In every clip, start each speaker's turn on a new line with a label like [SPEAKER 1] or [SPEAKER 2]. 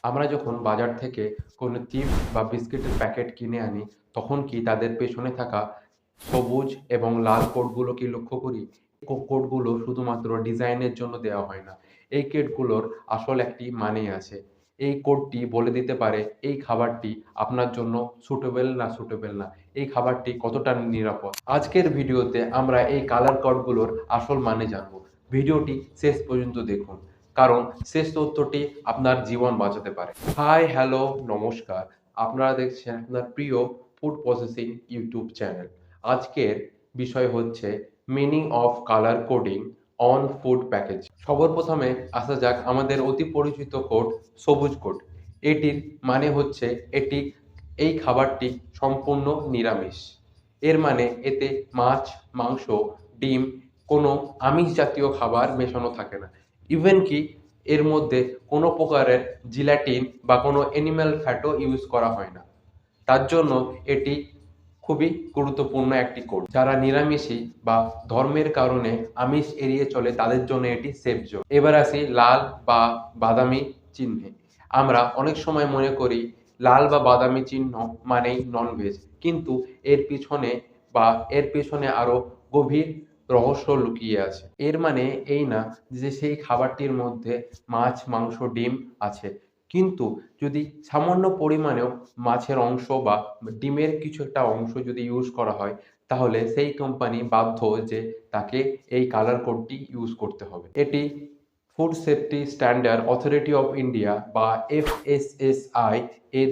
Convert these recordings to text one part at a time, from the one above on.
[SPEAKER 1] আমরা যখন বাজার থেকে কোনো চিপস বা বিস্কিটের প্যাকেট কিনে আনি, তখন কি তাদের পেছনে থাকা সবুজ এবং লাল কোডগুলো কি লক্ষ্য করি? কোডগুলো শুধুমাত্র ডিজাইনের জন্য দেওয়া হয় না। এই কোডগুলোর আসল একটি মানে আছে। এই কোডটি বলে দিতে পারে এই খাবারটি আপনার জন্য সুটেবল না সুটেবল না। এই খাবারটি কতটা নিরাপদ। আজকের ভিডিওতে আমরা এই কালার কোডগুলোর আসল মানে জানব। ভিডিওটি শেষ পর্যন্ত দেখুন। কারণ শেষ তথ্যটি আপনার জীবন বাঁচাতে পারে। হাই, হ্যালো, নমস্কার। আপনারা দেখছেন আপনার প্রিয় ফুড প্রসেসিং ইউটিউব চ্যানেল। আজকের বিষয় হচ্ছে meaning of colour coding on food package. সবার প্রথমে আসা যাক আমাদের অতি পরিচিত কোড, সবুজ কোড। এটির মানে হচ্ছে এই খাবারটি সম্পূর্ণ নিরামিষ। এর মানে এতে মাছ, মাংস, ডিম, কোনো আমিষ জাতীয় খাবার মেশানো থাকে না। ইভেন কি এর মধ্যে কোনো প্রকারের জিলাটিন বা কোনো অ্যানিম্যাল ফ্যাটও ইউজ করা হয় না। তার জন্য এটি খুবই গুরুত্বপূর্ণ একটি কোড। যারা নিরামিষী বা ধর্মের কারণে আমিষ এড়িয়ে চলে তাদের জন্য এটি সেফ জোন। এবার আসি লাল বা বাদামি চিহ্নে। আমরা অনেক সময় মনে করি লাল বা বাদামি চিহ্ন মানেই ননভেজ, কিন্তু এর পেছনে আরো গভীর রহস্য লুকিয়ে আছে। এর মানে এই না যে সেই খাবারটির মধ্যে মাছ, মাংস, ডিম আছে, কিন্তু যদি সামান্য পরিমাণেও মাছের অংশ বা ডিমের কিছু একটা অংশ যদি ইউজ করা হয়, তাহলে সেই কোম্পানি বাধ্য যে তাকে এই কালার কোডটি ইউজ করতে হবে। এটি food safety standard authority of India বা FSSAI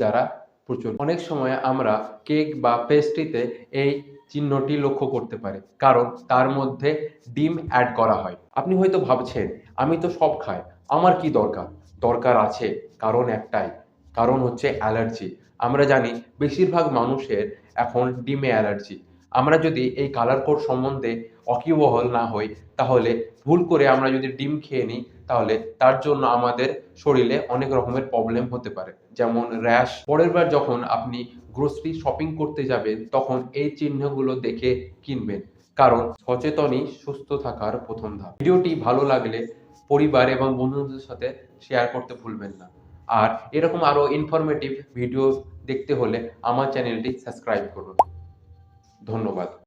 [SPEAKER 1] দ্বারা প্রচলিত। অনেক সময় আমরা কেক বা পেস্ট্রিতে এই চিহ্নটি লক্ষ্য করতে পারি, কারণ তার মধ্যে ডিম অ্যাড করা হয়। আপনি হয়তো ভাবছেন, আমি তো সব খাই, আমার কি দরকার? দরকার আছে, কারণ একটাই, কারণ হচ্ছে অ্যালার্জি। আমরা জানি বেশিরভাগ মানুষের এখন ডিমে অ্যালার্জি। আমরা যদি এই কালার কোড সম্বন্ধে ওয়াকিবহাল না হই, তাহলে ভুল করে আমরা যদি ডিম খেয়ে নিই, তাহলে তার জন্য আমাদের শরীরে অনেক রকমের প্রবলেম হতে পারে, যেমন র্যাশ। পরের বার যখন আপনি গ্রোসারি শপিং করতে যাবেন, তখন এই চিহ্নগুলো দেখে কিনবেন, কারণ সচেতনই সুস্থ থাকার প্রথম ধাপ। ভিডিওটি ভালো লাগলে পরিবার এবং বন্ধুদের সাথে শেয়ার করতে ভুলবেন না। আর এরকম আরো ইনফরমেটিভ ভিডিও দেখতে হলে আমার চ্যানেলটি সাবস্ক্রাইব করুন। ধন্যবাদ।